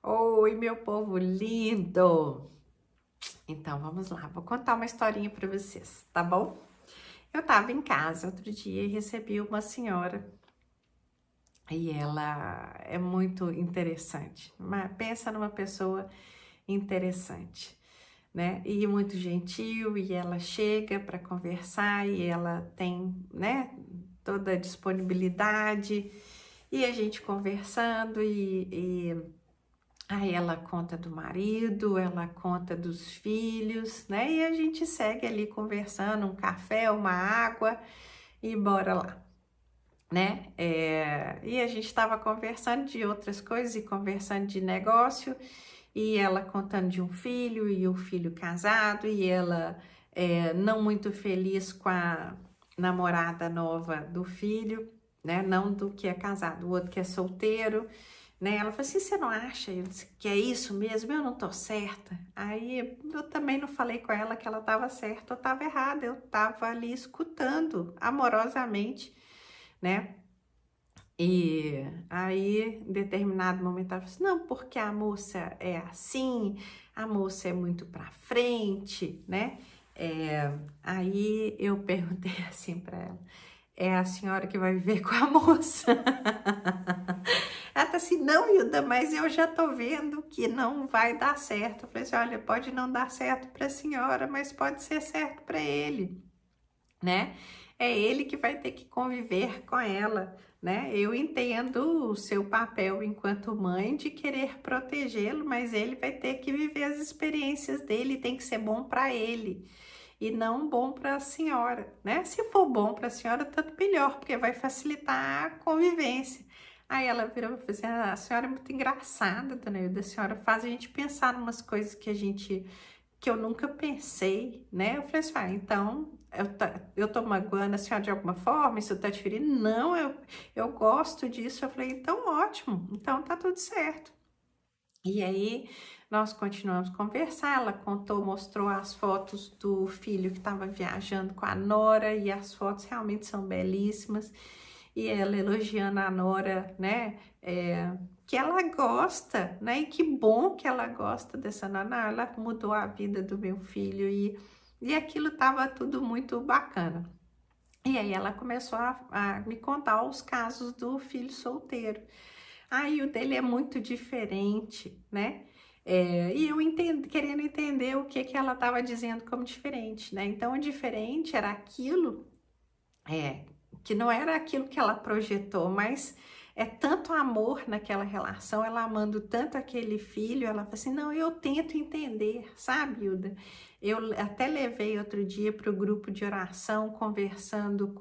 Oi, meu povo lindo! Então, vamos lá, vou contar uma historinha para vocês, tá bom? Eu tava em casa outro dia e recebi uma senhora e ela é muito interessante. Pensa numa pessoa interessante, né? E muito gentil, e ela chega para conversar e ela tem, né, toda a disponibilidade e a gente conversando e aí ela conta do marido, ela conta dos filhos, né? E a gente segue ali conversando, um café, uma água e bora lá, né? E a gente estava conversando de outras coisas e conversando de negócio e ela contando de um filho e o filho casado e ela não muito feliz com a namorada nova do filho, né? Não do que é casado, o outro que é solteiro, né? Ela falou assim, você não acha que é isso mesmo? Eu não tô certa. Aí eu também não falei com ela que ela estava certa ou estava errada, eu estava ali escutando amorosamente, né? E aí, em determinado momento, ela falou assim, não, porque a moça é assim, a moça é muito pra frente, né? Aí eu perguntei assim para ela, é a senhora que vai viver com a moça? Ela tá assim, não, Hilda, mas eu já tô vendo que não vai dar certo. Eu falei assim, olha, pode não dar certo para a senhora, mas pode ser certo para ele, né? É ele que vai ter que conviver com ela, né? Eu entendo o seu papel enquanto mãe de querer protegê-lo, mas ele vai ter que viver as experiências dele, tem que ser bom para ele e não bom para a senhora, né? Se for bom para a senhora, tanto melhor, porque vai facilitar a convivência. Aí ela virou e falou assim, a senhora é muito engraçada, dona Hilda, a senhora faz a gente pensar em umas coisas que eu nunca pensei, né? Eu falei assim, então, eu tô magoando a senhora de alguma forma, isso tá te ferindo? Não, eu gosto disso. Eu falei, então ótimo, então tá tudo certo. E aí, nós continuamos a conversar, ela contou, mostrou as fotos do filho que estava viajando com a nora, e as fotos realmente são belíssimas, e ela elogiando a nora, né, que ela gosta, né, e que bom que ela gosta dessa nora, ela mudou a vida do meu filho, e aquilo estava tudo muito bacana. E aí ela começou a me contar os casos do filho solteiro. Aí o dele é muito diferente, né? E eu querendo entender o que ela estava dizendo como diferente, né? Então, o diferente era aquilo, é, que não era aquilo que ela projetou, mas é tanto amor naquela relação, ela amando tanto aquele filho, ela fala assim, não, eu tento entender, sabe, Hilda? Eu até levei outro dia para o grupo de oração, conversando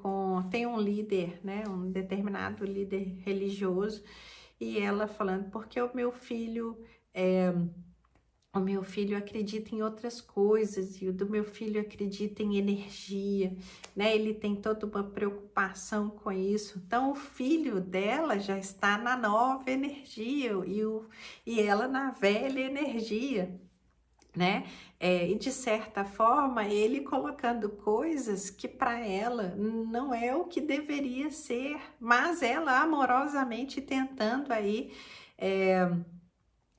tem um líder, né, um determinado líder religioso, e ela falando, porque o meu filho acredita em outras coisas, e o do meu filho acredita em energia, né? Ele tem toda uma preocupação com isso. Então, o filho dela já está na nova energia e ela na velha energia, né? E de certa forma, ele colocando coisas que para ela não é o que deveria ser, mas ela amorosamente tentando aí.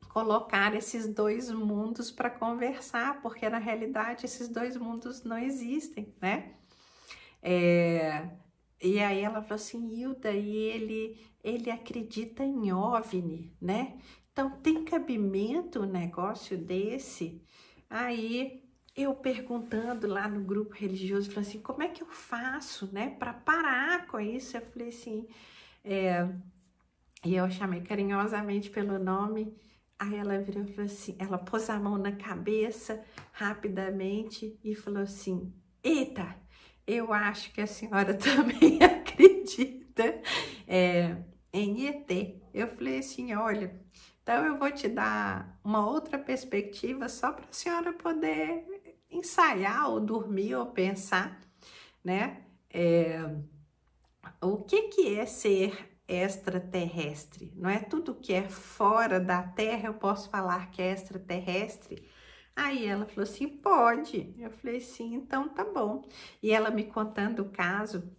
Colocar esses dois mundos para conversar, porque na realidade esses dois mundos não existem, né? É, e aí ela falou assim, Hilda, e ele acredita em OVNI, né? Então tem cabimento um negócio desse? Aí eu perguntando lá no grupo religioso, falei assim, como é que eu faço, né, para parar com isso? Eu falei assim, e eu chamei carinhosamente pelo nome. Aí ela virou e falou assim, ela pôs a mão na cabeça rapidamente e falou assim, eita, eu acho que a senhora também acredita em ET. Eu falei assim, olha, então eu vou te dar uma outra perspectiva só para a senhora poder ensaiar ou dormir ou pensar, né? O que é ser extraterrestre? Não é tudo que é fora da Terra, eu posso falar que é extraterrestre? Aí ela falou assim, pode. Eu falei assim, então tá bom. E ela me contando o caso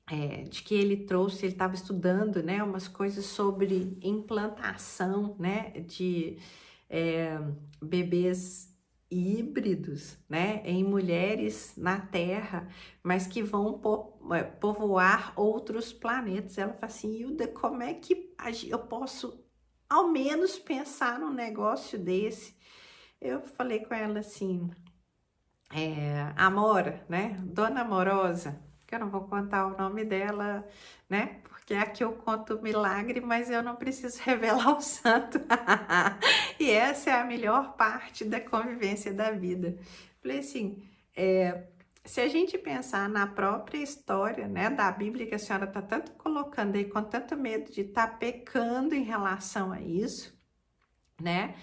de que ele trouxe, ele estava estudando, né, umas coisas sobre implantação, né, de bebês híbridos, né, em mulheres na Terra, mas que vão povoar outros planetas. Ela fala assim, Hilda, como é que eu posso ao menos pensar num negócio desse? Eu falei com ela assim, Amora, né, Dona Amorosa, que eu não vou contar o nome dela, né, porque aqui eu conto o milagre, mas eu não preciso revelar o santo. E essa é a melhor parte da convivência da vida. Falei assim, se a gente pensar na própria história, né, da Bíblia, que a senhora está tanto colocando aí, com tanto medo de estar pecando em relação a isso, né,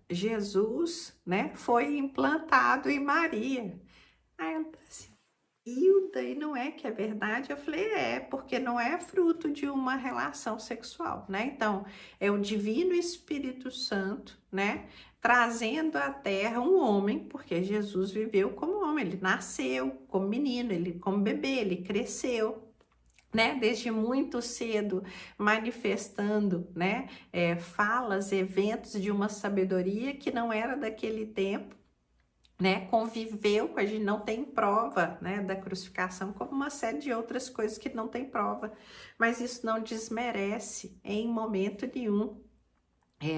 Jesus, né, foi implantado em Maria. Aí ela falou assim, Hilda, e não é que é verdade? Eu falei, porque não é fruto de uma relação sexual, né? Então, é o Divino Espírito Santo, né? Trazendo à Terra um homem, porque Jesus viveu como homem, ele nasceu como menino, ele como bebê, ele cresceu, né, desde muito cedo, manifestando, né, falas, eventos de uma sabedoria que não era daquele tempo, né, conviveu com a gente, não tem prova, né, da crucificação, como uma série de outras coisas que não tem prova, mas isso não desmerece em momento nenhum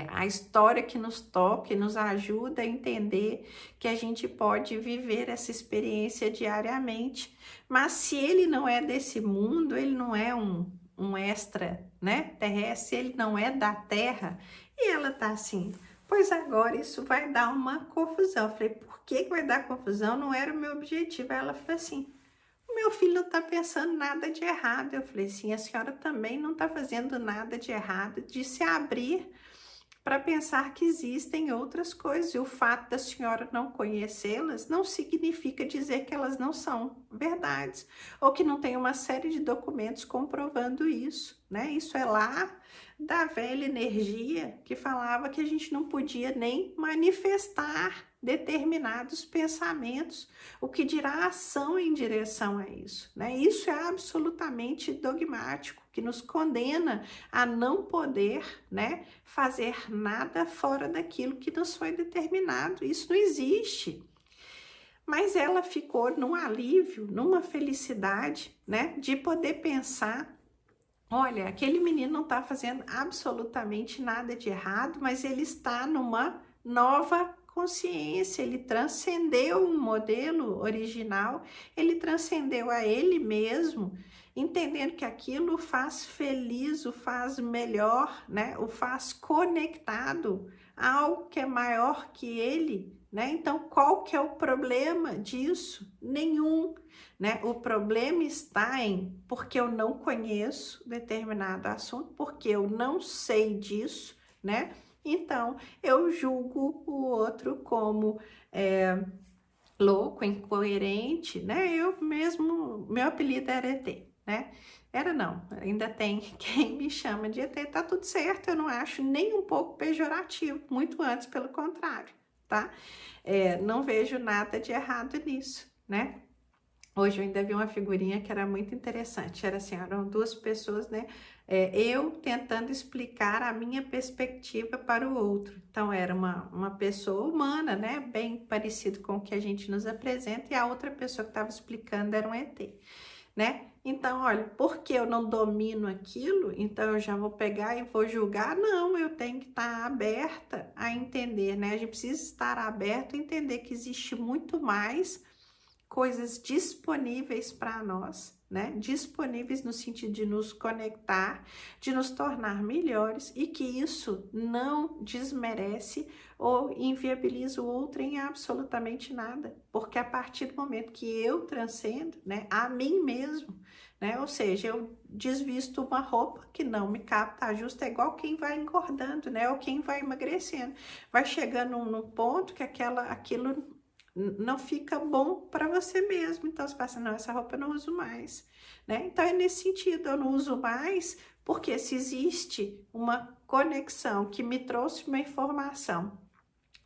a história que nos toca e nos ajuda a entender que a gente pode viver essa experiência diariamente. Mas se ele não é desse mundo, ele não é um extra, né, terrestre, ele não é da Terra, e ela tá assim, pois agora isso vai dar uma confusão. Eu falei, por que vai dar confusão? Não era o meu objetivo. Aí ela falou assim, o meu filho não tá pensando nada de errado. Eu falei assim, a senhora também não tá fazendo nada de errado de se abrir para pensar que existem outras coisas, e o fato da senhora não conhecê-las não significa dizer que elas não são verdades, ou que não tem uma série de documentos comprovando isso, né? Isso é lá da velha energia que falava que a gente não podia nem manifestar determinados pensamentos, o que dirá ação em direção a isso, né? Isso é absolutamente dogmático, que nos condena a não poder, né, fazer nada fora daquilo que nos foi determinado. Isso não existe. Mas ela ficou num alívio, numa felicidade, né, de poder pensar, olha, aquele menino não está fazendo absolutamente nada de errado, mas ele está numa nova consciência, ele transcendeu um modelo original, ele transcendeu a ele mesmo, entendendo que aquilo o faz feliz, o faz melhor, né? O faz conectado a algo que é maior que ele, né? Então, qual que é o problema disso? Nenhum, né? O problema está em porque eu não conheço determinado assunto, porque eu não sei disso, né? Então, eu julgo o outro como louco, incoerente, né? Eu mesmo, meu apelido era ET, né? Era não, ainda tem quem me chama de ET, tá tudo certo, eu não acho nem um pouco pejorativo, muito antes, pelo contrário, tá? Não vejo nada de errado nisso, né? Hoje eu ainda vi uma figurinha que era muito interessante, era assim, eram duas pessoas, né, eu tentando explicar a minha perspectiva para o outro. Então era uma pessoa humana, né, bem parecido com o que a gente nos apresenta, e a outra pessoa que estava explicando era um ET, né? Então, olha, porque eu não domino aquilo, então eu já vou pegar e vou julgar? Não, eu tenho que estar aberta a entender, né? A gente precisa estar aberto a entender que existe muito mais coisas disponíveis para nós, né? Disponíveis no sentido de nos conectar, de nos tornar melhores, e que isso não desmerece ou inviabiliza o outro em absolutamente nada, porque a partir do momento que eu transcendo, né, a mim mesmo, né? Ou seja, eu desvisto uma roupa que não me cabe, tá justo, é igual quem vai engordando, né? Ou quem vai emagrecendo, vai chegando num ponto que aquilo não fica bom para você mesmo. Então você passa, não, essa roupa eu não uso mais, né? Então é nesse sentido, eu não uso mais, porque se existe uma conexão que me trouxe uma informação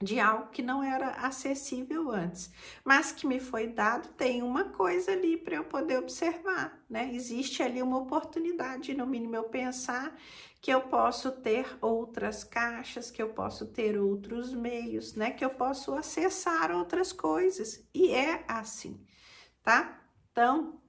de algo que não era acessível antes, mas que me foi dado, tem uma coisa ali para eu poder observar, né? Existe ali uma oportunidade, no mínimo eu pensar que eu posso ter outras caixas, que eu posso ter outros meios, né? Que eu posso acessar outras coisas, e é assim, tá? Então,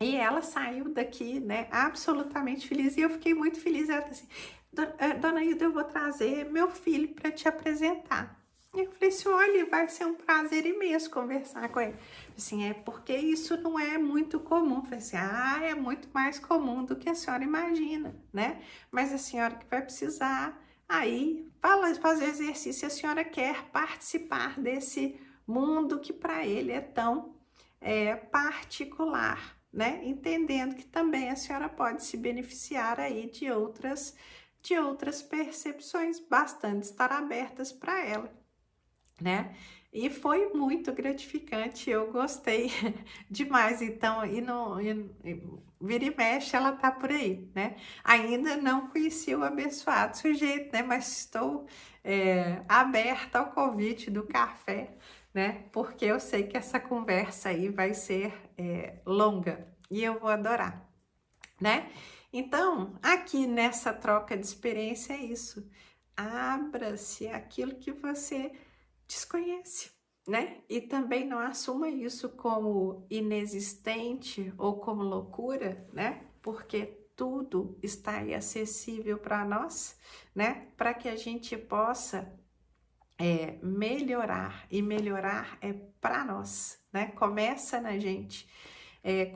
e ela saiu daqui, né, absolutamente feliz, e eu fiquei muito feliz. Ela disse assim: Dona Hilda, eu vou trazer meu filho para te apresentar. E eu falei assim: olha, vai ser um prazer imenso conversar com ele. Assim, é porque isso não é muito comum. Eu falei assim: é muito mais comum do que a senhora imagina, né? Mas a senhora que vai precisar aí fazer exercício, a senhora quer participar desse mundo que para ele é tão particular, né? Entendendo que também a senhora pode se beneficiar aí de outras percepções, bastante estar abertas para ela, né? E foi muito gratificante, eu gostei demais. Então, vira e mexe, ela tá por aí, né? Ainda não conheci o abençoado sujeito, né? Mas estou aberta ao convite do café, né? Porque eu sei que essa conversa aí vai ser longa e eu vou adorar, né? Então, aqui nessa troca de experiência é isso. Abra-se àquilo que você desconhece, né? E também não assuma isso como inexistente ou como loucura, né? Porque tudo está aí acessível para nós, né? Para que a gente possa melhorar, e melhorar é para nós, né? Começa na gente,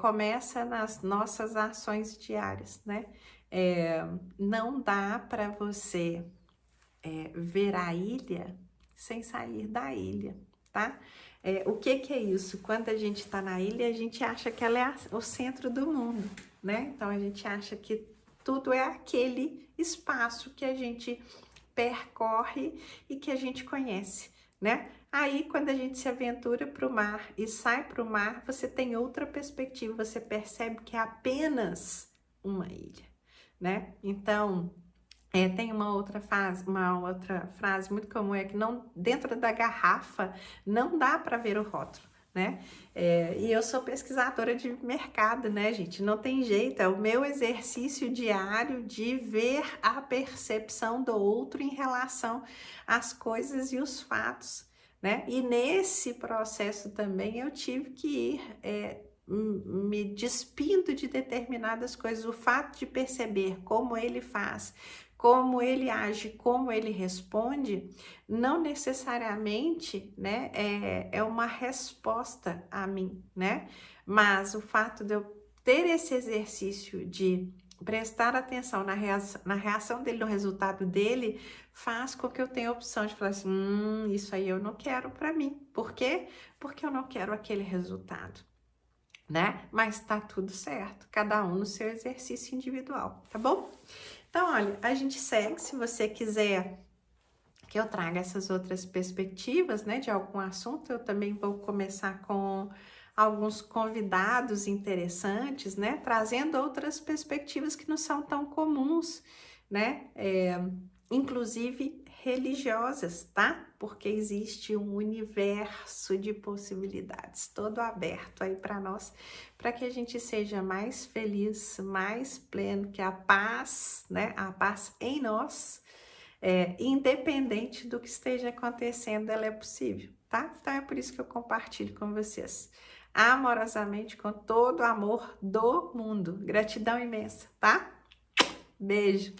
começa nas nossas ações diárias, né? Não dá para você ver a ilha sem sair da ilha, tá? O que que é isso? Quando a gente tá na ilha, a gente acha que ela é o centro do mundo, né? Então a gente acha que tudo é aquele espaço que a gente percorre e que a gente conhece, né? Aí, quando a gente se aventura para o mar e sai para o mar, você tem outra perspectiva, você percebe que é apenas uma ilha, né? Então, tem uma outra frase muito comum, é que não, dentro da garrafa não dá para ver o rótulo, né? E eu sou pesquisadora de mercado, né, gente? Não tem jeito, é o meu exercício diário de ver a percepção do outro em relação às coisas e os fatos, né? E nesse processo também eu tive que ir me despindo de determinadas coisas. O fato de perceber como ele faz, como ele age, como ele responde, não necessariamente, né, é uma resposta a mim, né? Mas o fato de eu ter esse exercício de prestar atenção na reação dele, no resultado dele, faz com que eu tenha a opção de falar assim: isso aí eu não quero para mim. Por quê? Porque eu não quero aquele resultado, né? Mas tá tudo certo, cada um no seu exercício individual, tá bom? Então, olha, a gente segue. Se você quiser que eu traga essas outras perspectivas, né, de algum assunto, eu também vou começar com alguns convidados interessantes, né, trazendo outras perspectivas que não são tão comuns, né, inclusive religiosas, tá? Porque existe um universo de possibilidades todo aberto aí para nós, para que a gente seja mais feliz, mais pleno, que a paz, né, a paz em nós, independente do que esteja acontecendo, ela é possível, tá? Então é por isso que eu compartilho com vocês, amorosamente, com todo o amor do mundo. Gratidão imensa, tá? Beijo!